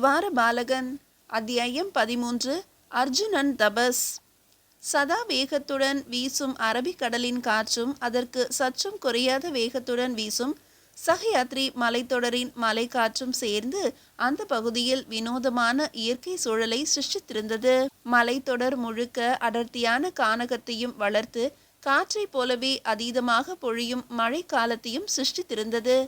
துவார பாலகன். அத்தியாயம் 13. அர்ஜுனன் தபஸ். சதா வேகத்துடன் வீசும் அரபிக்கடலின் காற்றும் அதற்கு சற்றும் குறையாத வேகத்துடன் வீசும் சஹ்யாத்ரி மலைத்தொடரின் மலை காற்றும் சேர்ந்து அந்த பகுதியில் வினோதமான இயற்கை சூழலை சிருஷ்டித்திருந்தது. மலைத்தொடர் முழுக்க அடர்த்தியான கானகத்தையும் வளர்த்து காற்றைப் போலவே அதீதமாக பொழியும் மழை காலத்தையும் சிருஷ்டித்திருந்தது.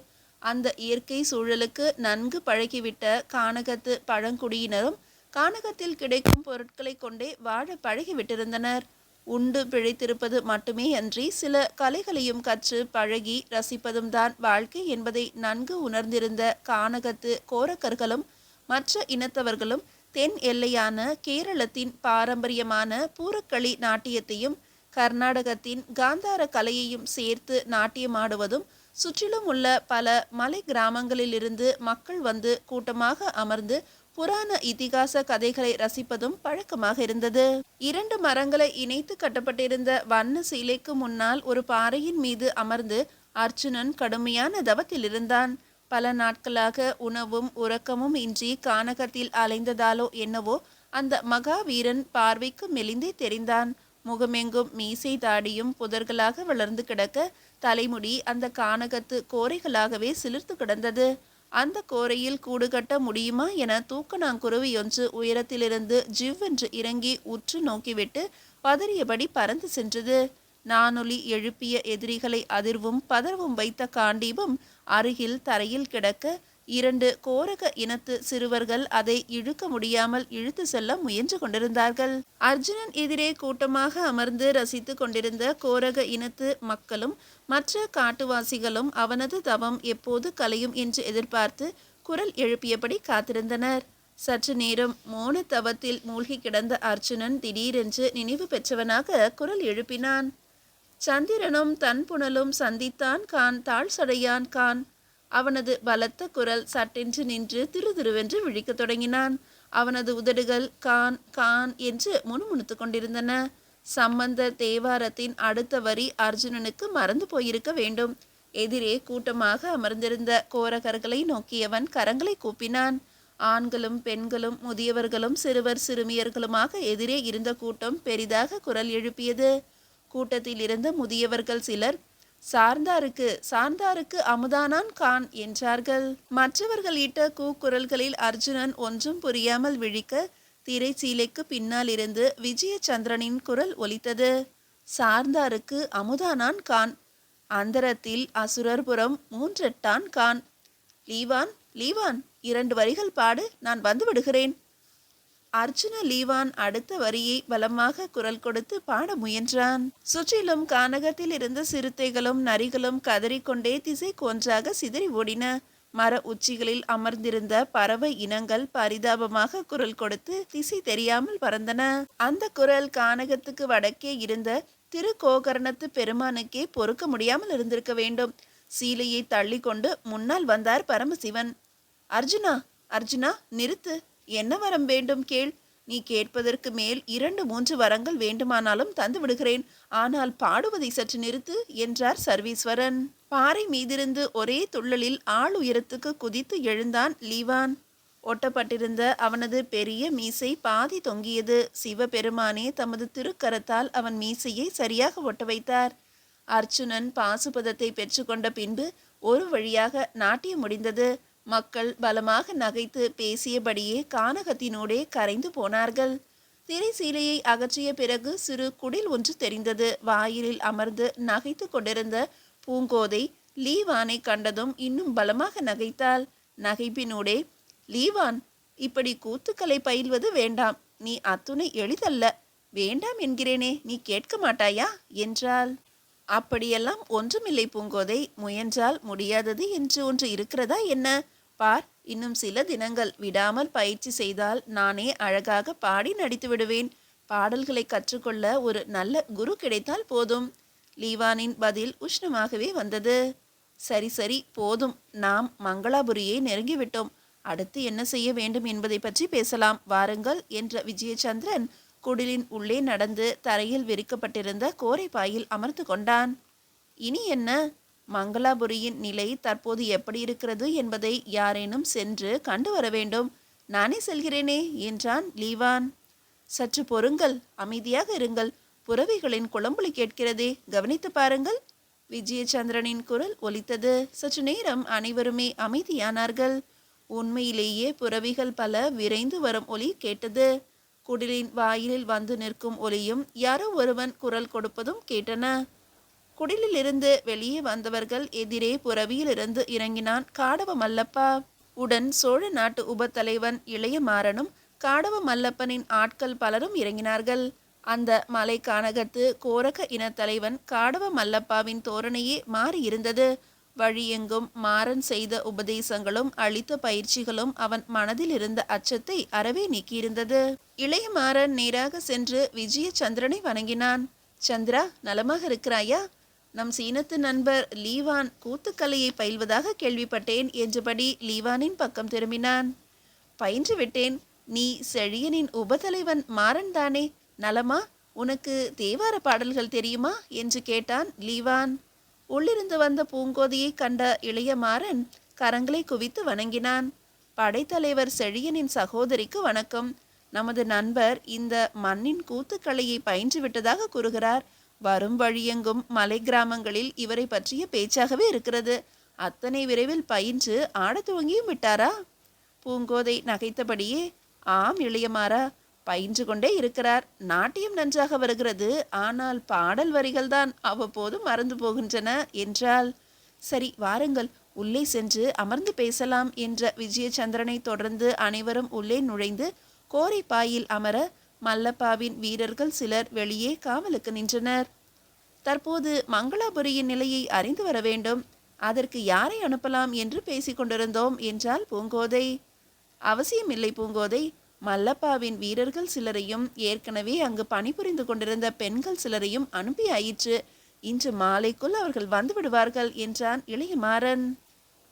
அந்த இயற்கை சூழலுக்கு நன்கு பழகிவிட்ட கானகத்து பழங்குடியினரும் கானகத்தில் கிடைக்கும் பொருட்களை கொண்டே வாழ பழகிவிட்டிருந்தனர். உண்டு பிழைத்திருப்பது மட்டுமே அன்றி சில கலைகளையும் கற்று பழகி ரசிப்பதும் தான் வாழ்க்கை என்பதை நன்கு உணர்ந்திருந்த கானகத்து கோரக்கர்களும் மற்ற இனத்தவர்களும் தென் எல்லையான கேரளத்தின் பாரம்பரியமான பூரக்களி நாட்டியத்தையும் கர்நாடகத்தின் காந்தார கலையையும் சேர்த்து நாட்டியமாடுவதும் சுற்றிலும் உள்ள பல மலை கிராமங்களிலிருந்து மக்கள் வந்து கூட்டமாக அமர்ந்து புராண இதிகாச கதைகளை ரசிப்பதும் பழக்கமாக இருந்தது. 2 மரங்களை இணைத்து கட்டப்பட்டிருந்த வண்ண சீலைக்கு முன்னால் ஒரு பாறையின் மீது அமர்ந்து அர்ஜுனன் கடுமையான தவத்தில் இருந்தான். பல நாட்களாக உணவும் உறக்கமும் இன்றி கானகத்தில் அலைந்ததாலோ என்னவோ அந்த மகாவீரன் பார்வைக்கு மெலிந்தே தெரிந்தான். முகமெங்கும் மீசை தாடியும் புதர்களாக வளர்ந்து கிடக்க தலைமுடி அந்த கானகத்து கோரைகளாகவே சிலிர்த்து கிடந்தது. அந்த கோரையில் கூடு கட்ட முடியுமா என தூக்கணாங்குருவியொன்று உயரத்திலிருந்து ஜிவ்வென்று இறங்கி உற்று நோக்கிவிட்டு பதறியபடி பறந்து சென்றது. நானொலி எழுப்பிய எதிரிகளை அதிர்வும் பதறவும் வைத்த காண்டீபம் அருகில் தரையில் கிடக்க 2 கோரக இனத்து சிறுவர்கள் அதை இழுக்க முடியாமல் இழுத்து செல்ல முயன்று கொண்டிருந்தார்கள். அர்ஜுனன் எதிரே கூட்டமாக அமர்ந்து ரசித்து கொண்டிருந்த கோரக இனத்து மக்களும் மற்ற காட்டுவாசிகளும் அவனது தவம் எப்போது கலையும் என்று எதிர்பார்த்து குரல் எழுப்பியபடி காத்திருந்தனர். சற்று நேரம் மோன தவத்தில் மூழ்கி கிடந்த அர்ஜுனன் திடீரென்று நினைவு பெற்றவனாக குரல் எழுப்பினான். சந்திரனும் தன் புனலும் சந்தித்தான் கான் தாழ் சடையான் கான். அவனது பலத்த குரல் சட்டென்று நின்று திருதிருவென்று விழிக்கத் தொடங்கினான். அவனது உதடுகள் கான் கான் என்று முணுமுணுத்து கொண்டிருந்தன. சம்பந்த தேவாரத்தின் அடுத்த வரி அர்ஜுனனுக்கு மறந்து போயிருக்க வேண்டும். எதிரே கூட்டமாக அமர்ந்திருந்த கோரகர்களை நோக்கியவன் கரங்களை கூப்பினான். ஆண்களும் பெண்களும் முதியவர்களும் சிறுவர் சிறுமியர்களுமாக எதிரே இருந்த கூட்டம் பெரிதாக குரல் எழுப்பியது. கூட்டத்தில் இருந்த முதியவர்கள் சிலர் சார்ந்தாருக்கு அமுதானான் கான் என்றார்கள். மற்றவர்கள் இட்ட கூக்குரல்களில் அர்ஜுனன் ஒன்றும் புரியாமல் விழிக்க திரைச்சீலைக்கு பின்னால் இருந்து விஜயச்சந்திரனின் குரல் ஒலித்தது. சார்ந்தாருக்கு அமுதானான் கான், அந்தரத்தில் அசுரர்புறம் 3 கான். லீவான் லீவான் 2 வரிகள் பாடு, நான் வந்து விடுகிறேன். அர்ஜுன லீவான் அடுத்த வரியை பலமாக குரல் கொடுத்து பாட முயன்றான். சுற்றிலும் கானகத்தில் இருந்த சிறுத்தைகளும் நரிகளும் கதறிக்கொண்டே திசைக்கு ஒன்றாக சிதறி ஓடின. மர உச்சிகளில் அமர்ந்திருந்த பறவை இனங்கள் பரிதாபமாக குரல் கொடுத்து திசை தெரியாமல் பறந்தன. அந்த குரல் கானகத்துக்கு வடக்கே இருந்த திருக்கோகர்ணத்து பெருமானுக்கே பொறுக்க முடியாமல் இருந்திருக்க வேண்டும். சீலையை தள்ளி கொண்டு முன்னால் வந்தார் பரமசிவன். அர்ஜுனா அர்ஜுனா நிறுத்து, என்ன வரம் வேண்டும் கேள். நீ கேட்பதற்கு மேல் 2-3 வரங்கள் வேண்டுமானாலும் தந்து விடுகிறேன். ஆனால் பாடுவதை சற்று நிறுத்து என்றார் சர்வீஸ்வரன். பாறை மீதிருந்து ஒரே துள்ளலில் ஆள் உயரத்துக்கு குதித்து எழுந்தான் லீவான். ஒட்டப்பட்டிருந்த அவனது பெரிய மீசை பாதி தொங்கியது. சிவபெருமானே தமது திருக்கரத்தால் அவன் மீசையை சரியாக ஒட்ட வைத்தார். அர்ஜுனன் பாசுபதத்தை பெற்றுக்கொண்ட பின்பு ஒரு வழியாக நாட்டியம் முடிந்தது. மக்கள் பலமாக நகைத்து பேசியபடியே கானகத்தினூடே கரைந்து போனார்கள். திரை சீலையை அகற்றிய பிறகு சிறு குடில் ஒன்று தெரிந்தது. வாயிலில் அமர்ந்து நகைத்து கொண்டிருந்த பூங்கோதை லீவானை கண்டதும் இன்னும் பலமாக நகைத்தாள். நகைப்பினூடே, லீவான், இப்படி கூத்துக்களை பயில்வது வேண்டாம். நீ அத்துணை எளிதல்ல. வேண்டாம் என்கிறேனே, நீ கேட்க மாட்டாயா என்றாள். அப்படியெல்லாம் ஒன்றுமில்லை பூங்கோதை. முயன்றால் முடியாதது என்று ஒன்று இருக்கிறதா என்ன? பார், இன்னும் சில தினங்கள் விடாமல் பயிற்சி செய்தால் நானே அழகாக பாடி நடித்து விடுவேன். பாடல்களை கற்றுக்கொள்ள ஒரு நல்ல குரு கிடைத்தால் போதும். லீவானின் பதில் உஷ்ணமாகவே வந்தது. சரி சரி போதும், நாம் மங்களாபுரியை நெருங்கிவிட்டோம். அடுத்து என்ன செய்ய வேண்டும் என்பதை பற்றி பேசலாம் வாருங்கள் என்ற விஜயச்சந்திரன் குடிலின் உள்ளே நடந்து தரையில் விரிக்கப்பட்டிருந்த கோரைப்பாயில் அமர்ந்து கொண்டான். இனி என்ன? மங்களாபுரியின் நிலை தற்போது எப்படி இருக்கிறது என்பதை யாரேனும் சென்று கண்டு வர வேண்டும். நானே செல்கிறேனே என்றான் லீவான். சற்று பொறுங்கள், அமைதியாக இருங்கள். புறவிகளின் குளம்புலி கேட்கிறதே, கவனித்து பாருங்கள். விஜயச்சந்திரனின் குரல் ஒலித்தது. சற்று நேரம் அனைவருமே அமைதியானார்கள். உண்மையிலேயே புறவிகள் பல விரைந்து வரும் ஒலி கேட்டது. குடிலின் வாயிலில் வந்து நிற்கும் ஒலியும் யாரோ ஒருவன் குரல் கொடுப்பதும் கேட்டன. குடிலிலிருந்து வெளியே வந்தவர்கள் எதிரே புறவியிலிருந்து இறங்கினான் காடவ மல்லப்பா. உடன் சோழ நாட்டு உபத்தலைவன் இளைய மாறனும் காடவ மல்லப்பனின் ஆட்கள் பலரும் இறங்கினார்கள். அந்த மலை கானகத்து கோரக இனத்தலைவன் காடவ மல்லப்பாவின் தோரணையே மாறியிருந்தது. வழியெங்கும் மாறன் செய்த உபதேசங்களும் அளித்த பயிற்சிகளும் அவன் மனதில் இருந்த அச்சத்தை அறவே நீக்கியிருந்தது. இளைய மாறன் நேராக சென்று விஜயச்சந்திரனை வணங்கினான். சந்திரா, நலமாக இருக்கிறாயா? நம் சீனத்து நண்பர் லீவான் கூத்துக்கலையை பயில்வதாக கேள்விப்பட்டேன் என்றபடி லீவானின் பக்கம் திரும்பினான். பயின்று விட்டேன். நீ செழியனின் உபதலைவன் மாறன் தானே? நலமா? உனக்கு தேவார பாடல்கள் தெரியுமா என்று கேட்டான் லீவான். உள்ளிருந்து வந்த பூங்கோதியை கண்ட இளைய மாறன் கரங்களை குவித்து வணங்கினான். படைத்தலைவர் செழியனின் சகோதரிக்கு வணக்கம். நமது நண்பர் இந்த மண்ணின் கூத்துக்கலையை பயின்று விட்டதாக கூறுகிறார். வரும் வழியெங்கும் மலை கிராமங்களில் இவரை பற்றிய பேச்சாகவே இருக்கிறது. அத்தனை விரைவில் பயின்று ஆட துவங்கியும் விட்டாரா? பூங்கோதை நகைத்தபடியே, ஆம் இளையமாறா, பயின்று கொண்டே இருக்கிறார். நாட்டியம் நன்றாக வருகிறது. ஆனால் பாடல் வரிகள்தான் அவ்வப்போது மறந்து போகின்றன என்றாள். சரி, வாருங்கள், உள்ளே சென்று அமர்ந்து பேசலாம் என்ற விஜயச்சந்திரனை தொடர்ந்து அனைவரும் உள்ளே நுழைந்து கோரை பாயில் அமர மல்லப்பாவின் வீரர்கள் சிலர் வெளியே காவலுக்கு நின்றனர். தற்போது மங்களாபுரியின் நிலையை அறிந்து வர வேண்டும். அதற்கு யாரை அனுப்பலாம் என்று பேசிக்கொண்டிருந்தோம் என்றால் பூங்கோதை. அவசியமில்லை பூங்கோதை. மல்லப்பாவின் வீரர்கள் சிலரையும் ஏற்கனவே அங்கு பணிபுரிந்து கொண்டிருந்த பெண்கள் சிலரையும் அனுப்பி ஆயிற்று. இன்று மாலைக்குள் அவர்கள் வந்து விடுவார்கள் என்றான் இளைய மாறன்.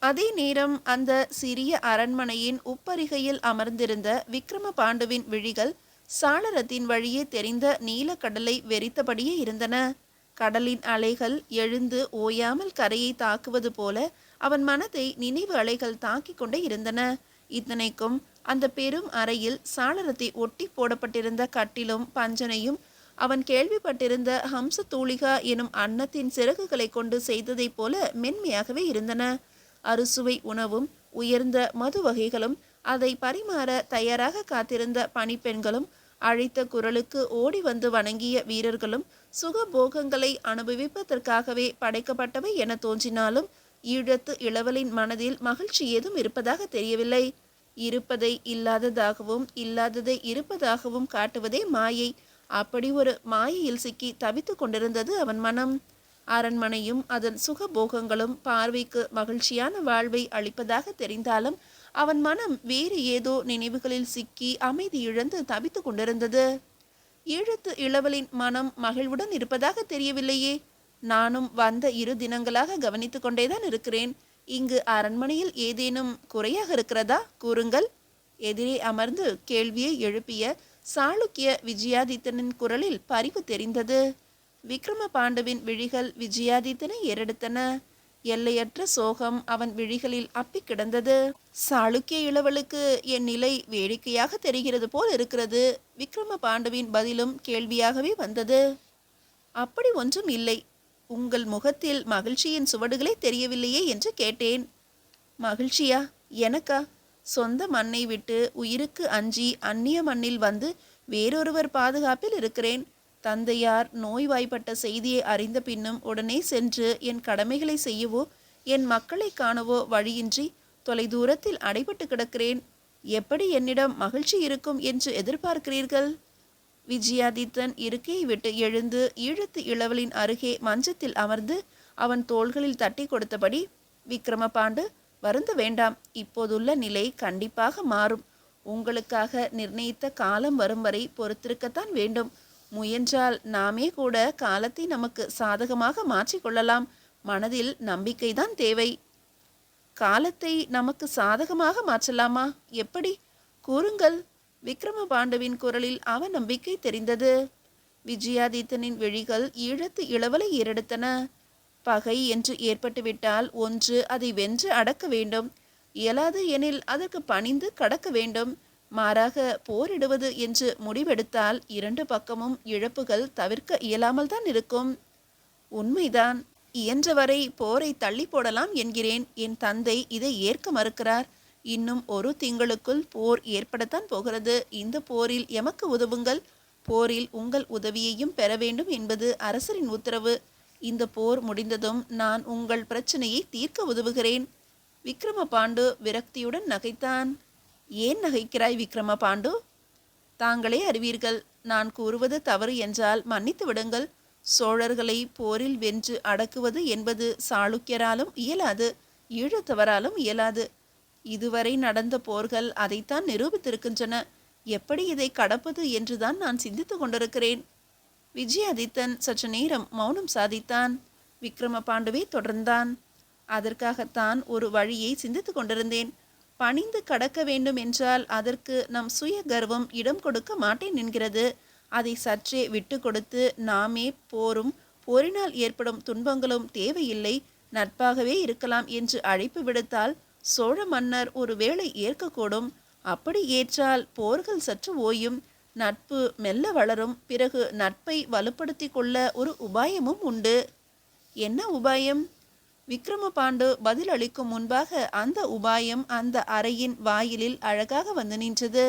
அதே நேரம் அந்த சிறிய அரண்மனையின் உப்பரிகையில் அமர்ந்திருந்த விக்ரம பாண்டுவின் விழிகள் சாளரத்தின் வழியே தெரிந்த நீலக்கடலை வெறித்தபடியே இருந்தன. கடலின் அலைகள் எழுந்து ஓயாமல் கரையை தாக்குவது போல அவன் மனதை நினைவு அலைகள் தாக்கிக் கொண்டே இருந்தன. இத்தனைக்கும் அந்த பெரும் அறையில் சாளரத்தை ஒட்டி போடப்பட்டிருந்த கட்டிலும் பஞ்சனையும் அவன் கேள்விப்பட்டிருந்த ஹம்ச தூளிகா எனும் அன்னத்தின் சிறகுகளை கொண்டு செய்ததைப் போல மென்மையாகவே இருந்தன. அறுசுவை உணவும் உயர்ந்த மது வகைகளும் அதை பரிமாற தயாராக காத்திருந்த பணிப்பெண்களும் அழைத்த குரலுக்கு ஓடி வந்து வணங்கிய வீரர்களும் சுகபோகங்களை அனுபவிப்பதற்காகவே படைக்கப்பட்டவை என தோன்றினாலும் ஈழத்து இளவலின் மனதில் மகிழ்ச்சி ஏதும் இருப்பதாக தெரியவில்லை. இருப்பதை இல்லாததாகவும் இல்லாததை இருப்பதாகவும் காட்டுவதே மாயை. அப்படி ஒரு மாயையில் சிக்கி தவித்து கொண்டிருந்தது அவன் மனம். அரண்மனையும் அதன் சுகபோகங்களும் பார்வைக்கு மகிழ்ச்சியான வாழ்வை அளிப்பதாக தெரிந்தாலும் அவன் மனம் வேறு ஏதோ நினைவுகளில் சிக்கி அமைதி இழந்து தவித்து கொண்டிருந்தது. ஈழத்து இளவலின் மனம் மகிழ்வுடன் இருப்பதாக தெரியவில்லையே. நானும் வந்த 2 தினங்களாக கவனித்து கொண்டேதான் இருக்கிறேன். இங்கு அரண்மனையில் ஏதேனும் குறையாக இருக்கிறதா? கூறுங்கள். எதிரே அமர்ந்து கேள்வியை எழுப்பிய சாளுக்கிய விஜயாதித்தனின் குரலில் பரிவு தெரிந்தது. விக்ரம பாண்டுவின் விழிகள் விஜயாதித்தனை ஏறெடுத்தன. எல்லையற்ற சோகம் அவன் விழிகளில் அப்பி கிடந்தது. சாளுக்கிய இளவலுக்கு என் நிலை வேடிக்கையாக தெரிகிறது போல் இருக்கிறது. விக்ரம பாண்டுவின் பதிலும் கேள்வியாகவே வந்தது. அப்படி ஒன்றும் இல்லை. உங்கள் முகத்தில் மகிழ்ச்சியின் சுவடுகளே தெரியவில்லையே என்று கேட்டேன். மகிழ்ச்சியா? எனக்கா? சொந்த மண்ணை விட்டு உயிருக்கு அஞ்சி அந்நிய மண்ணில் வந்து வேறொருவர் பாதுகாப்பில் இருக்கிறேன். தந்தையார் நோய்வாய்ப்பட்ட செய்தியை அறிந்த பின்னும் உடனே சென்று என் கடமைகளை செய்யவோ என் மக்களை காணவோ வழியின்றி தொலைதூரத்தில் அடைபட்டு கிடக்கிறேன். எப்படி என்னிடம் மகிழ்ச்சி இருக்கும் என்று எதிர்பார்க்கிறீர்கள்? விஜயாதித்தன் இருக்கையை விட்டு எழுந்து ஈழத்து இளவலின் அருகே மஞ்சத்தில் அமர்ந்து அவன் தோள்களில் தட்டி கொடுத்தபடி, விக்ரம பாண்டு, வருந்த வேண்டாம். இப்போதுள்ள நிலை கண்டிப்பாக மாறும். உங்களுக்காக நிர்ணயித்த காலம் வரும் வரை பொறுத்திருக்கத்தான் வேண்டும். முயன்றால் நாமே கூட காலத்தை நமக்கு சாதகமாக மாற்றிக்கொள்ளலாம். மனதில் நம்பிக்கைதான் தேவை. காலத்தை நமக்கு சாதகமாக மாற்றலாமா? எப்படி? கூறுங்கள். விக்ரம பாண்டுவின் குரலில் அவநம்பிக்கை தெரிந்தது. விஜயாதித்தனின் விழிகள் ஈழத்து இளவலை ஏறெடுத்தன. பகை என்று ஏற்பட்டுவிட்டால் ஒன்று அதை வென்று அடக்க வேண்டும். இயலாது எனில் அதற்கு பணிந்து கடக்க வேண்டும். மாறாக போரிடுவது என்று முடிவெடுத்தால் இரண்டு பக்கமும் இழப்புகள் தவிர்க்க இயலாமல் தான் இருக்கும். உண்மைதான். இயன்றவரை போரை தள்ளி போடலாம் என்கிறேன். என் தந்தை இதை ஏற்க மறுக்கிறார். இன்னும் ஒரு திங்களுக்குள் போர் ஏற்படத்தான் போகிறது. இந்த போரில் எமக்கு உதவுங்கள். போரில் உங்கள் உதவியையும் பெற வேண்டும் என்பது அரசரின் உத்தரவு. இந்த போர் முடிந்ததும் நான் உங்கள் பிரச்சனையை தீர்க்க உதவுகிறேன். விக்ரம பாண்டு விரக்தியுடன் நகைத்தான். ஏன் நகைக்கிறாய் விக்ரம பாண்டு? தாங்களே அறிவீர்கள். நான் கூறுவது தவறு என்றால் மன்னித்து விடுங்கள். சோழர்களை போரில் வென்று அடக்குவது என்பது சாளுக்கியராலும் இயலாது, ஈழத்தவராலும் இயலாது. இதுவரை நடந்த போர்கள் அதைத்தான் நிரூபித்திருக்கின்றன. எப்படி இதை கடப்பது என்றுதான் நான் சிந்தித்து கொண்டிருக்கிறேன். விஜயாதித்தன் சற்று நேரம் மௌனம் சாதித்தான். விக்ரம பாண்டுவே தொடர்ந்தான். அதற்காகத்தான் ஒரு வழியை சிந்தித்து கொண்டிருந்தேன். பணிந்து கடக்க வேண்டும் என்றால் அதற்கு நம் சுய கர்வம் இடம் கொடுக்க மாட்டேன் என்கிறது. அதை சற்றே விட்டு கொடுத்து நாமே போரும் போரினால் ஏற்படும் துன்பங்களும் தேவையில்லை, நட்பாகவே இருக்கலாம் என்று அழைப்பு விடுத்தால் சோழ மன்னர் ஒரு வேளை ஏற்கக்கூடும். அப்படி ஏற்றால் போர்கள் சற்று ஓயும், நட்பு மெல்ல வளரும். பிறகு நட்பை வலுப்படுத்தி கொள்ள ஒரு உபாயமும் உண்டு. என்ன உபாயம்? விக்ரம பாண்டு பதில் அளிக்கும் முன்பாக அந்த உபாயம் அந்த அறையின் வாயிலில் அழகாக வந்து நின்றது.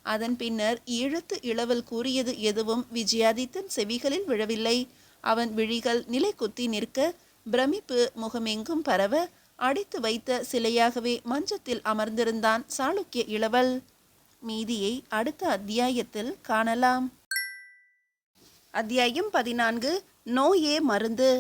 அதன் பின்னர் ஈழத்து இளவல் கூறியது எதுவும் விஜயாதித்தன் செவிகளில் விழவில்லை. அவன் விழிகள் நிலை குத்தி நிற்க, பிரமிப்பு முகமெங்கும் பரவ, அடித்து வைத்த சிலையாகவே மஞ்சத்தில் அமர்ந்திருந்தான் சாளுக்கிய இளவல். மீதியை அடுத்த அத்தியாயத்தில் காணலாம். அத்தியாயம் 14. நோயே மருந்து.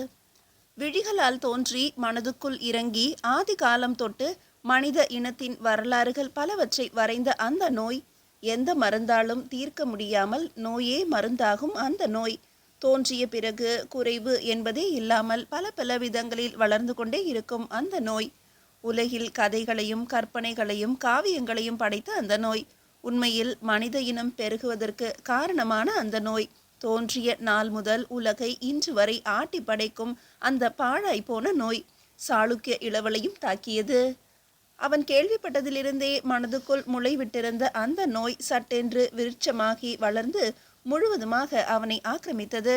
விழிகளால் தோன்றி மனதுக்குள் இறங்கி ஆதி காலம் தொட்டு மனித இனத்தின் வரலாறுகள் பலவற்றை வரைந்த அந்த நோய் எந்த மருந்தாலும் தீர்க்க முடியாமல் நோயே மருந்தாகும். அந்த நோய் தோன்றிய பிறகு குறைவு என்பதே இல்லாமல் பல பல விதங்களில் வளர்ந்து கொண்டே இருக்கும் அந்த நோய். உலகில் கதைகளையும் கற்பனைகளையும் காவியங்களையும் படைத்த அந்த நோய் உண்மையில் மனித இனம் பெருகுவதற்கு காரணமான அந்த நோய் தோன்றிய நாள் முதல் உலகை இன்று வரை ஆட்டி படைக்கும் அந்த பாழாய் போன நோய் சாளுக்கிய இளவலையும் தாக்கியது. அவன் கேள்விப்பட்டதிலிருந்தே மனதுக்குள் முளைவிட்டிருந்த அந்த நோய் சட்டென்று விருட்சமாகி வளர்ந்து முழுவதுமாக அவனை ஆக்கிரமித்தது.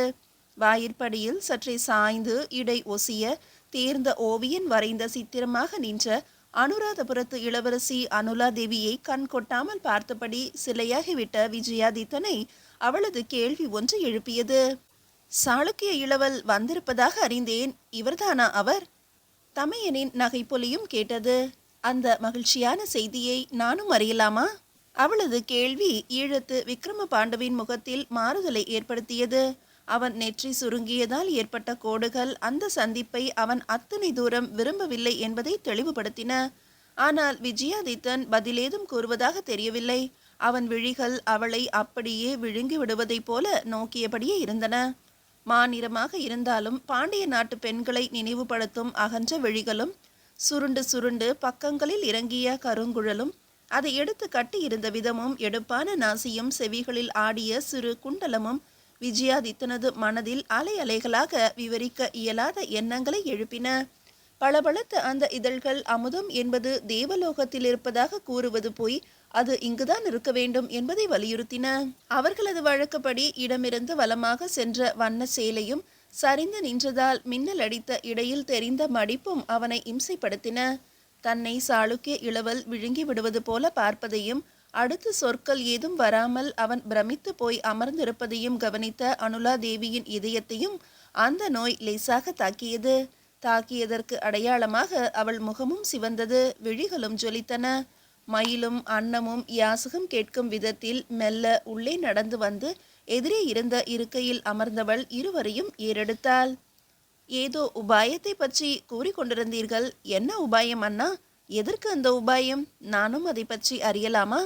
வாயிற்படியில் சற்றே சாய்ந்து இடை ஒசிய தேர்ந்த ஓவியன் வரைந்த சித்திரமாக நின்ற அனுராதபுரத்து இளவரசி அனுலாதேவியை கண் கொட்டாமல் பார்த்தபடி சிலையாகிவிட்ட விஜயாதித்தனை அவளது கேள்வி ஒன்று எழுப்பியது. சாளுக்கிய இளவல் வந்திருப்பதாக அறிந்தேன். இவர்தானா அவர்? தமையனின் நகைப்பொலியும் கேட்டது. அந்த மகிழ்ச்சியான செய்தியை நானும் அறியலாமா? அவளது கேள்வி ஈழத்து விக்ரம பாண்டுவின் முகத்தில் மாறுதலை ஏற்படுத்தியது. அவன் நெற்றி சுருங்கியதால் ஏற்பட்ட கோடுகள் அந்த சந்திப்பை அவன் அத்தனை தூரம் விரும்பவில்லை என்பதை தெளிவுபடுத்தின. ஆனால் விஜயாதித்தன் பதிலேதும் கூறுவதாக தெரியவில்லை. அவன் விழிகள் அவளை அப்படியே விழுங்கி விடுவதைப் போல நோக்கியபடியே இருந்தன. மாநிறமாக இருந்தாலும் பாண்டிய நாட்டு பெண்களை நினைவுபடுத்தும் அகன்ற விழிகளும், சுருண்டு சுருண்டு பக்கங்களில் இறங்கிய கருங்குழலும், அதை எடுத்து கட்டி இருந்த விதமும், எடுப்பான நாசியும், செவிகளில் ஆடிய சிறு குண்டலமும் விஜயாதித்தனது மனதில் அலை அலைகளாக விவரிக்க இயலாத எண்ணங்களை எழுப்பின. பளபளத்த அந்த இதழ்கள் அமுதம் என்பது தேவலோகத்தில் இருப்பதாக கூறுவது போய் அது இங்குதான் இருக்க வேண்டும் என்பதை வலியுறுத்தின. அவர்களது வழக்கப்படி இடமிருந்து வலமாக சென்ற வண்ண சேலையும் சரிந்து நின்றதால் மின்னல் அடித்த இடையில் தெரிந்த மடிப்பும் அவனை இம்சைப்படுத்தின. தன்னை சாளுக்கிய இளவல் விழுங்கி விடுவது போல பார்ப்பதையும் அடுத்து சொற்கள் ஏதும் வராமல் அவன் பிரமித்து போய் அமர்ந்திருப்பதையும் கவனித்த அனுலாதேவியின் இதயத்தையும் அந்த நோய் லேசாக தாக்கியது. தாக்கியதற்கு அடையாளமாக அவள் முகமும் சிவந்தது, விழிகளும் ஜொலித்தன. மயிலும் அன்னமும் யாசகம் கேட்கும் விதத்தில் மெல்ல உள்ளே நடந்து வந்து எதிரே இருந்த இருக்கையில் அமர்ந்தவள் இருவரையும் ஏறெடுத்தாள். ஏதோ உபாயத்தை பற்றி கூறிக்கொண்டிருந்தீர்கள். என்ன உபாயம் அண்ணா? எதற்கு அந்த உபாயம்? நானும் அதை பற்றி அறியலாமா?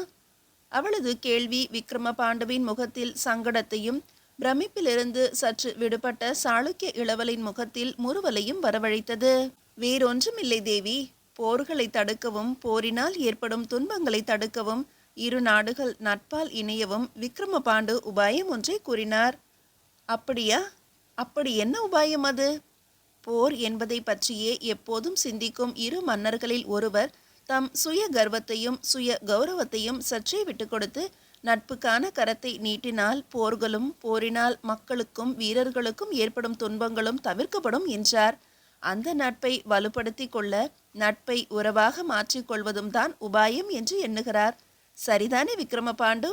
அவளது கேள்வி விக்ரம பாண்டுவின் முகத்தில் சங்கடத்தையும் பிரமிப்பிலிருந்து சற்று விடுபட்ட சாளுக்கிய இளவலின் முகத்தில் முறுவலையும் வரவழைத்தது. வேறொன்றுமில்லை தேவி. போர்களை தடுக்கவும் போரினால் ஏற்படும் துன்பங்களை தடுக்கவும் இரு நாடுகள் நட்பால் இணையவும் விக்ரம பாண்டு உபாயம் ஒன்றை கூறினார். அப்படியா? அப்படி என்ன உபாயம் அது? போர் என்பதை பற்றியே எப்போதும் சிந்திக்கும் இரு மன்னர்களில் ஒருவர் தம் சுய கர்வத்தையும் சுய கௌரவத்தையும் சற்றே விட்டு கொடுத்து நட்புக்கான கரத்தை நீட்டினால் போர்களும் போரினால் மக்களுக்கும் வீரர்களுக்கும் ஏற்படும் துன்பங்களும் தவிர்க்கப்படும் என்றார். அந்த நட்பை வலுப்படுத்தி கொள்ள நட்பை உறவாக மாற்றிக்கொள்வதும் தான் உபாயம் என்று எண்ணுகிறார். சரிதானே விக்ரமபாண்டு?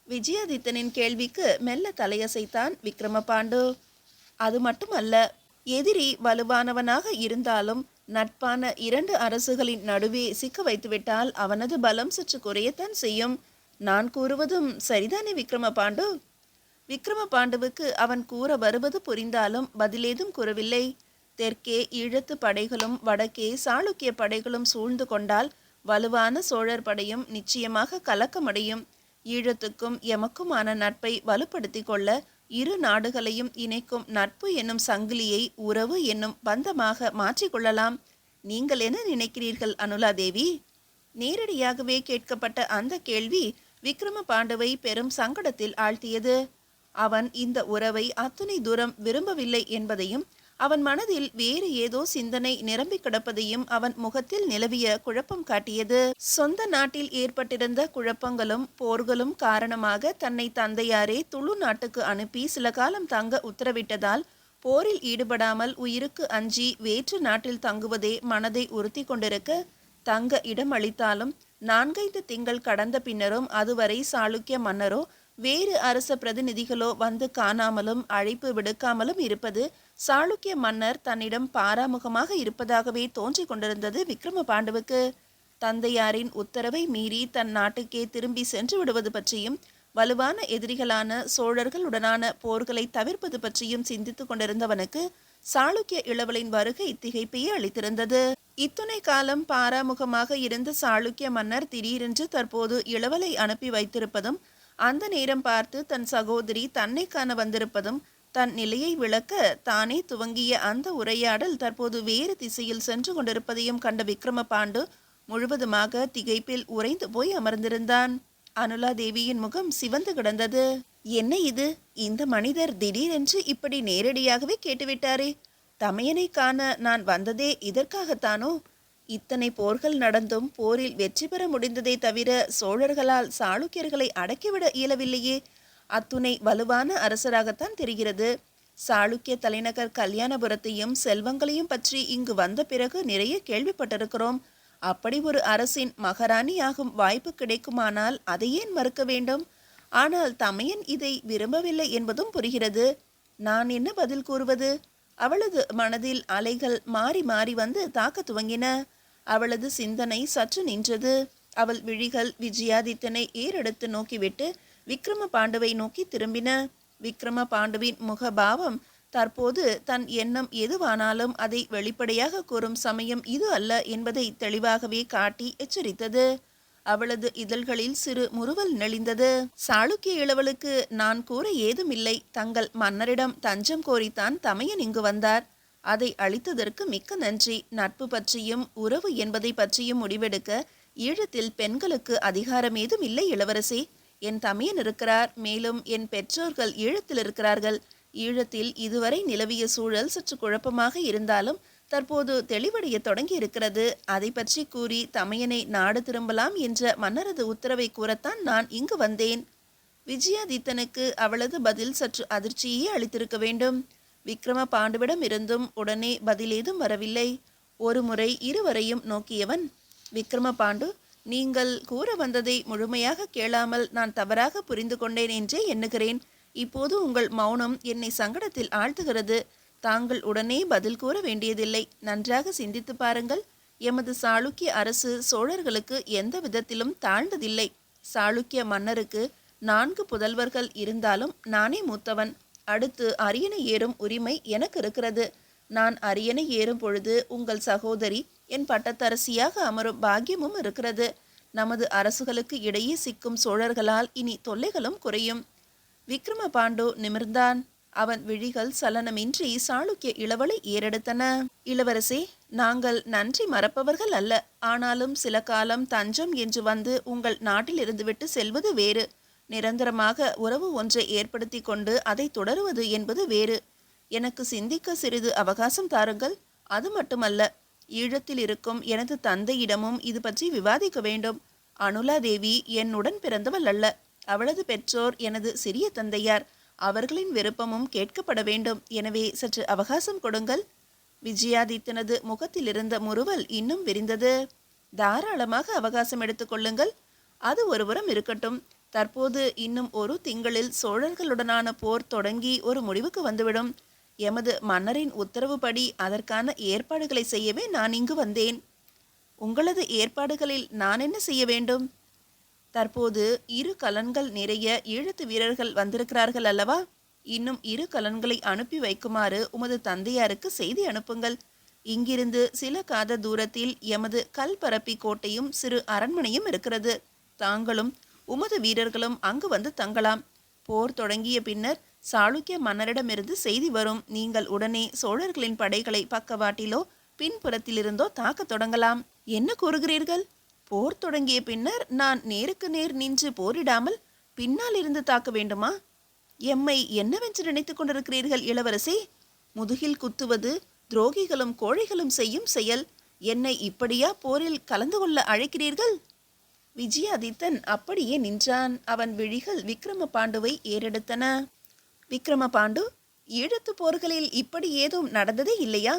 விஜயாதித்தனின் கேள்விக்கு மெல்ல தலையசைத்தான் விக்ரமபாண்டு. அது மட்டுமல்ல, எதிரி வலுவானவனாக இருந்தாலும் நட்பான இரண்டு அரசுகளின் நடுவே சிக்க வைத்துவிட்டால் அவனது பலம் சற்று குறையத்தான் செய்யும். நான் கூறுவதும் சரிதானே விக்ரமபாண்டு? விக்ரமபாண்டுவுக்கு அவன் கூற வருவது புரிந்தாலும் பதிலேதும் கூறவில்லை. தெற்கே ஈழத்து படைகளும் வடக்கே சாளுக்கிய படைகளும் சூழ்ந்து கொண்டால் வலுவான சோழர் படையும் நிச்சயமாக கலக்கமடையும். ஈழத்துக்கும் எமக்குமான நட்பை வலுப்படுத்தி கொள்ள இரு நாடுகளையும் இணைக்கும் நட்பு என்னும் சங்கிலியை உறவு என்னும் பந்தமாக மாற்றிக்கொள்ளலாம். நீங்கள் என்ன நினைக்கிறீர்கள் அனுலாதேவி? நேரடியாகவே கேட்கப்பட்ட அந்த கேள்வி விக்ரம பாண்டுவை பெரும் சங்கடத்தில் ஆழ்த்தியது. அவன் இந்த உறவை அத்தனை தூரம் விரும்பவில்லை என்பதையும் அவன் மனதில் வேறு ஏதோ சிந்தனை நிரம்பி கிடப்பதையும் அவன் முகத்தில் நிலவிய குழப்பம் காட்டியது. சொந்த நாட்டில் ஏற்பட்டிருந்த குழப்பங்களும் போர்களும் காரணமாக தன்னை தந்தையாரே துளு நாட்டுக்கு அனுப்பி சில காலம் தங்க உத்தரவிட்டதால் போரில் ஈடுபடாமல் உயிருக்கு அஞ்சி வேற்று நாட்டில் தங்குவதே மனதை உறுத்தி கொண்டிருக்க தங்க இடம் அளித்தாலும் 4-5 திங்கள் கடந்த பின்னரும் அதுவரை சாளுக்கிய மன்னரோ வேறு அரச பிரதிநிதிகளோ வந்து காணாமலும் அழைப்பு விடுக்காமலும் இருப்பது சாளுக்கிய மன்னர் தன்னிடம் பாராமுகமாக இருப்பதாகவே தோன்றிக் கொண்டிருந்தது விக்ரம பாண்டுவுக்கு. தந்தையாரின் உத்தரவை மீறி தன் நாட்டுக்கே திரும்பி சென்று விடுவது பற்றியும் வலுவான எதிரிகளான சோழர்களுடனான போர்களை தவிர்ப்பது பற்றியும் சிந்தித்து கொண்டிருந்தவனுக்கு சாளுக்கிய இளவலின் வருகை திகைப்பையே அளித்திருந்தது. இத்துணை காலம் பாராமுகமாக இருந்த சாளுக்கிய மன்னர் திடீரென்று தற்போது இளவலை அனுப்பி வைத்திருப்பதும் அந்த நேரம் பார்த்து தன் சகோதரி தன்னை காண வந்திருப்பதும் தன் நிலையை விளக்க தானே துவங்கிய அந்த உரையாடல் தற்போது வேறு திசையில் சென்று கொண்டிருப்பதையும் கண்ட விக்ரம பாண்டு முழுவதுமாக திகைப்பில் உறைந்து போய் அமர்ந்திருந்தான். அனுலா தேவியின் முகம் சிவந்து கிடந்தது. என்ன இது? இந்த மனிதர் திடீரென்று இப்படி நேரடியாகவே கேட்டுவிட்டாரே. தமையனை காண நான் வந்ததே இதற்காகத்தானோ? இத்தனை போர்கள் நடந்தும் போரில் வெற்றி பெற முடிந்ததே தவிர சோழர்களால் சாளுக்கியர்களை அடக்கிவிட இயலவில்லையே. அத்துணை வலுவான அரசராகத்தான் தெரிகிறது. சாளுக்கிய தலைநகர் கல்யாணபுரத்தையும் செல்வங்களையும் பற்றி இங்கு வந்த பிறகு நிறைய கேள்விப்பட்டிருக்கிறோம். அப்படி ஒரு அரசின் மகாராணியாகும் வாய்ப்பு கிடைக்குமானால் அதை ஏன் மறுக்க வேண்டும்? ஆனால் தமையன் இதை விரும்பவில்லை என்பதும் புரிகிறது. நான் என்ன பதில் கூறுவது? அவளது மனதில் அலைகள் மாறி மாறி வந்து தாக்க துவங்கின. அவளது சிந்தனை சற்று நின்றது. அவள் விழிகள் விஜயாதித்தனை ஏறெடுத்து நோக்கிவிட்டு விக்ரம பாண்டுவை நோக்கி திரும்பின. விக்ரம பாண்டுவின் முகபாவம் தற்போது தன் எண்ணம் எதுவானாலும் அதை வெளிப்படையாக கூறும் சமயம் இது அல்ல என்பதை தெளிவாகவே காட்டி எச்சரித்தது. அவளது இதழ்களில் சிறு முறுவல் நெளிந்தது. சாளுக்கிய இளவலுக்கு நான் கூற ஏதுமில்லை. தங்கள் மன்னரிடம் தஞ்சம் கோரித்தான் தமையன் இங்கு வந்தார். அதை அளித்ததற்கு மிக்க நன்றி. நட்பு பற்றியும் உறவு என்பதை பற்றியும் முடிவெடுக்க ஈழத்தில் பெண்களுக்கு அதிகாரம் ஏதும் இல்லை இளவரசி. என் தமையன் இருக்கிறார். மேலும் என் பெற்றோர்கள் ஈழத்தில் இருக்கிறார்கள். ஈழத்தில் இதுவரை நிலவிய சூழல் சற்று குழப்பமாக இருந்தாலும் தற்போது தெளிவடைய தொடங்கி இருக்கிறது. அதை பற்றி கூறி தமையனை நாடு திரும்பலாம் என்ற மன்னரது உத்தரவை கூறத்தான் நான் இங்கு வந்தேன். விஜயாதித்தனுக்கு அவளது பதில் சற்று அதிர்ச்சியே அளித்திருக்க வேண்டும். விக்ரம பாண்டுவிடம் இருந்தும் உடனே பதிலேதும் வரவில்லை. ஒரு முறை இருவரையும் நோக்கியவன், விக்ரம பாண்டு, நீங்கள் கூற வந்ததை முழுமையாக கேளாமல் நான் தவறாக புரிந்து கொண்டேன் என்றே எண்ணுகிறேன். இப்போது உங்கள் மௌனம் என்னை சங்கடத்தில் ஆழ்த்துகிறது. தாங்கள் உடனே பதில் கூற வேண்டியதில்லை. நன்றாக சிந்தித்து பாருங்கள். எமது சாளுக்கிய அரசு சோழர்களுக்கு எந்த விதத்திலும் தாழ்ந்ததில்லை. சாளுக்கிய மன்னருக்கு 4 புதல்வர்கள் இருந்தாலும் நானே மூத்தவன். அடுத்து அரியணை ஏறும் உரிமை எனக்கு இருக்கிறது. நான் அரியணை ஏறும் பொழுது உங்கள் சகோதரி என் பட்டத்தரசியாக அமரும் பாக்கியமும் இருக்கிறது. நமது அரசுகளுக்கு இடையே சிக்கும் சோழர்களால் இனி தொல்லைகளும் குறையும். விக்ரம பாண்டு நிமிர்ந்தான். அவன் விழிகள் சலனமின்றி சாளுக்கிய இளவலை ஏறெடுத்தன. இளவரசே, நாங்கள் நன்றி மறப்பவர்கள் அல்ல. ஆனாலும் சில காலம் தஞ்சம் என்று வந்து உங்கள் நாட்டில் இருந்துவிட்டு செல்வது வேறு. நிரந்தரமாக உறவு ஒன்றை ஏற்படுத்தி கொண்டு அதை தொடருவது என்பது வேறு. எனக்கு சிந்திக்க சிறிது அவகாசம் தாருங்கள். அது மட்டுமல்ல, ஈழத்தில் இருக்கும் எனது தந்தையிடமும் இது பற்றி விவாதிக்க வேண்டும். அனுலாதேவி என்னுடன் பிறந்தவள் அல்ல. அவளது பெற்றோர் எனது சிறிய தந்தையார். அவர்களின் விருப்பமும் கேட்கப்பட வேண்டும். எனவே சற்று அவகாசம் கொடுங்கள். விஜயாதித்தனது முகத்தில் இருந்த முறுவல் இன்னும் விரிந்தது. தாராளமாக அவகாசம் எடுத்துக்கொள்ளுங்கள். அது ஒருபுறம் இருக்கட்டும். தற்போது இன்னும் ஒரு திங்களில் சோழர்களுடனான போர் தொடங்கி ஒரு முடிவுக்கு வந்துவிடும். எமது மன்னரின் உத்தரவுப்படி அதற்கான ஏற்பாடுகளை செய்யவே நான் இங்கு வந்தேன். உங்களது ஏற்பாடுகளில் நான் என்ன செய்ய வேண்டும்? தற்போது 2 கலன்கள் நிறைய ஈழத்து வீரர்கள் வந்திருக்கிறார்கள் அல்லவா? இன்னும் 2 கலன்களை அனுப்பி வைக்குமாறு உமது தந்தையாருக்கு செய்தி அனுப்புங்கள். இங்கிருந்து சில காத தூரத்தில் எமது கல்பரப்பி கோட்டையும் சிறு அரண்மனையும் இருக்கிறது. தாங்களும் உமது வீரர்களும் அங்கு வந்து தங்கலாம். போர் தொடங்கிய பின்னர் சாளுக்கிய மன்னரிடமிருந்து செய்தி வரும். நீங்கள் உடனே சோழர்களின் படைகளை பக்கவாட்டிலோ பின்புறத்திலிருந்தோ தாக்க தொடங்கலாம். என்ன கூறுகிறீர்கள்? போர் தொடங்கிய பின்னர் நான் நேருக்கு நேர் நின்று போரிடாமல் பின்னால் இருந்து தாக்க வேண்டுமா? எம்மை என்னவென்று நினைத்து கொண்டிருக்கிறீர்கள் இளவரசி? முதுகில் குத்துவது துரோகிகளும் கோழைகளும் செய்யும் செயல். என்னை இப்படியா போரில் கலந்து கொள்ள அழைக்கிறீர்கள்? விஜயாதித்தன் அப்படியே நின்றான். அவன் விழிகள் விக்ரம பாண்டுவை ஏறெடுத்தன. விக்ரம பாண்டு, ஈழத்து போர்களில் இப்படி ஏதும் நடந்ததே இல்லையா?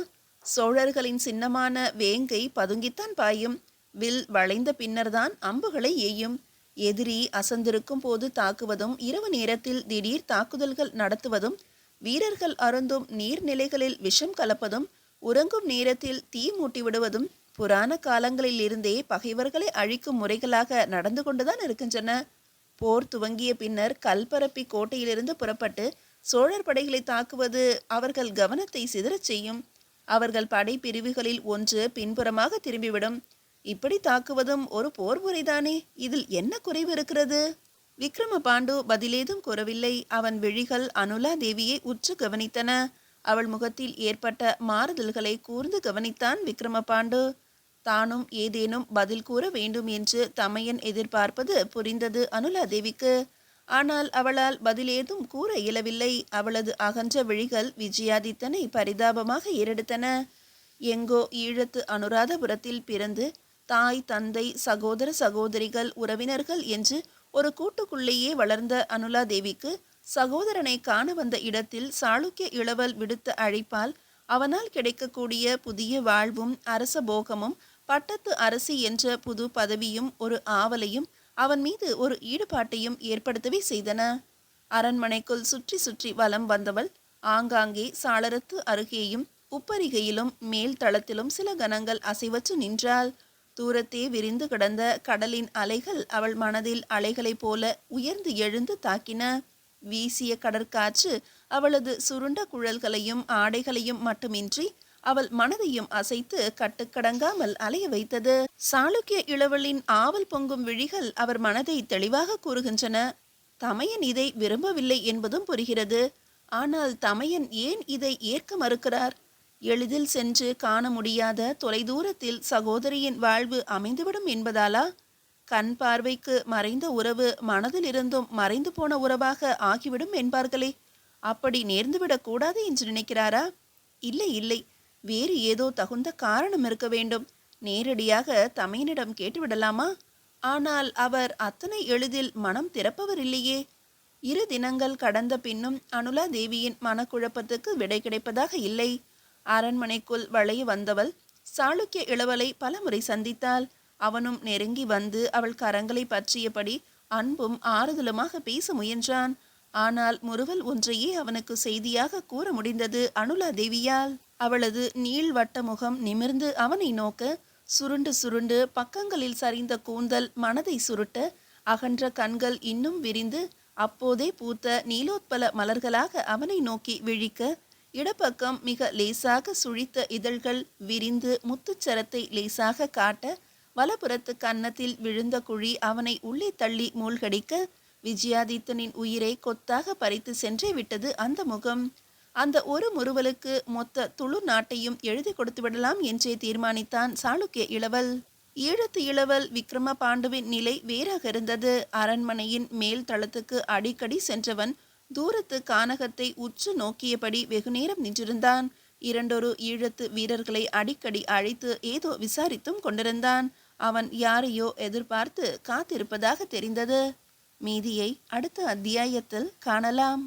சோழர்களின் சின்னமான வேங்கை பதுங்கித்தான் பாயும். வில் வளைந்த பின்னர்தான் அம்புகளை எய்யும். எதிரி அசந்திருக்கும் போது தாக்குவதும், இரவு நேரத்தில் திடீர் தாக்குதல்கள் நடத்துவதும், வீரர்கள் அருந்தும் நீர்நிலைகளில் விஷம் கலப்பதும், உறங்கும் நேரத்தில் தீ மூட்டி விடுவதும் புராண காலங்களில் இருந்தே பகைவர்களை அழிக்கும் முறைகளாக நடந்து கொண்டுதான் இருக்கின்றன. போர் துவங்கிய பின்னர் கல்பரப்பி கோட்டையிலிருந்து புறப்பட்டு சோழர் படைகளை தாக்குவது அவர்கள் கவனத்தை சிதறச் செய்யும். அவர்கள் படை பிரிவுகளில் ஒன்று பின்புறமாக திரும்பிவிடும். இப்படி தாக்குவதும் ஒரு போர் முறைதானே. இதில் என்ன குறைவு இருக்கிறது? விக்ரம பாண்டு பதிலேதும் கூறவில்லை. அவன் விழிகள் அனுலா தேவியை உற்று கவனித்தன. அவள் முகத்தில் ஏற்பட்ட மாறுதல்களை கூர்ந்து கவனித்தான் விக்ரம பாண்டு. தானும் ஏதேனும் பதில் கூற வேண்டும் என்று தமையன் எதிர்பார்ப்பது புரிந்தது அனுலாதேவிக்கு. ஆனால் அவளால் பதிலேதும் கூற இயலவில்லை. அவளது அகன்ற விழிகள் விஜயாதித்தனை பரிதாபமாக ஏறெடுத்தன. எங்கோ ஈழத்து அனுராதபுரத்தில் பிறந்து தாய், தந்தை, சகோதர சகோதரிகள், உறவினர்கள் என்று ஒரு கூட்டுக்குள்ளேயே வளர்ந்த அனுலாதேவிக்கு சகோதரனை காண வந்த இடத்தில் சாளுக்கிய இளவல் விடுத்த அழைப்பால் அவனால் கிடைக்கக்கூடிய புதிய வாழ்வும் அரச போகமும் பட்டத்து அரசி என்ற புது பதவியும் ஒரு ஆவலையும் அவன் மீது ஒரு ஈடுபாட்டையும் ஏற்படுத்தவே செய்தன. அரண்மனைக்குள் சுற்றி சுற்றி வலம் வந்தவள் ஆங்காங்கே சாளரத்து அருகேயும் உப்பரிகையிலும் மேல் தளத்திலும் சில கணங்கள் அசைவற்று நின்றாள். தூரத்தே விரிந்து கிடந்த கடலின் அலைகள் அவள் மனதில் அலைகளைப் போல உயர்ந்து எழுந்து தாக்கின. வீசிய கடற்காற்று அவளது சுருண்ட குழல்களையும் ஆடைகளையும் மட்டுமின்றி அவள் மனதையும் அசைத்து கட்டுக்கடங்காமல் அலைய வைத்தது. சாளுக்கிய இளவலின் ஆவல் பொங்கும் விழிகள் அவர் மனதை தெளிவாக கூறுகின்றன. தமையன் இதை விரும்பவில்லை என்பதும் புரிகிறது. ஆனால் தமையன் ஏன் இதை ஏற்க மறுக்கிறார்? எளிதில் சென்று காண முடியாத தொலைதூரத்தில் சகோதரியின் வாழ்வு அமைந்துவிடும் என்பதாலா? கண் பார்வைக்கு மறைந்த உறவு மனதில் இருந்தும் மறைந்து போன உறவாக ஆகிவிடும் என்பார்களே, அப்படி நேர்ந்துவிடக் கூடாது என்று நினைக்கிறாரா? இல்லை இல்லை, வேறு ஏதோ தகுந்த காரணம் இருக்க வேண்டும். நேரடியாக தமையனிடம் கேட்டுவிடலாமா? ஆனால் அவர் அத்தனை எளிதில் மனம் திறப்பவர் இல்லையே. 2 தினங்கள் கடந்த பின்னும் அனுலா தேவியின் மனக்குழப்பத்துக்கு விடை கிடைப்பதாக இல்லை. அரண்மனைக்குள் வளைய வந்தவள் சாளுக்கிய இளவலை பலமுறை சந்தித்தாள். அவனும் நெருங்கி வந்து அவள் கரங்களை பற்றியபடி அன்பும் ஆறுதலுமாக பேச முயன்றான். ஆனால் முறுவல் ஒன்றையே அவனுக்கு செய்தியாக கூற முடிந்தது அனுலா தேவியால். அவளது நீள்வட்ட முகம் நிமிர்ந்து அவனை நோக்க, சுருண்டு சுருண்டு பக்கங்களில் சரிந்த கூந்தல் மனதை சுருட்ட, அகன்ற கண்கள் இன்னும் விரிந்து அப்போதே பூத்த நீலோத்பல மலர்களாக அவனை நோக்கி விழிக்க, இடப்பக்கம் மிக லேசாக சுழித்த இதழ்கள் விரிந்து முத்துச்சரத்தை லேசாக காட்ட, வலப்புறத்து கன்னத்தில் விழுந்த குழி அவனை உள்ளே தள்ளி மூழ்கடிக்க, விஜயாதித்தனின் உயிரை கொத்தாக பறித்து சென்றே விட்டது அந்த முகம். அந்த ஒரு முறுவலுக்கு மொத்த துளு நாட்டையும் எழுதி கொடுத்து விடலாம் என்றே தீர்மானித்தான் சாளுக்கிய இளவல். ஈழத்து இளவல் விக்ரம பாண்டுவின் நிலை வேறாக இருந்தது. அரண்மனையின் மேல் தளத்துக்கு அடிக்கடி சென்றவன் தூரத்து கானகத்தை உற்று நோக்கியபடி வெகுநேரம் நின்றிருந்தான். இரண்டொரு ஈழத்து வீரர்களை அடிக்கடி அழைத்து ஏதோ விசாரித்தும் கொண்டிருந்தான். அவன் யாரையோ எதிர்பார்த்து காத்திருப்பதாக தெரிந்தது. மீதியை அடுத்த அத்தியாயத்தில் காணலாம்.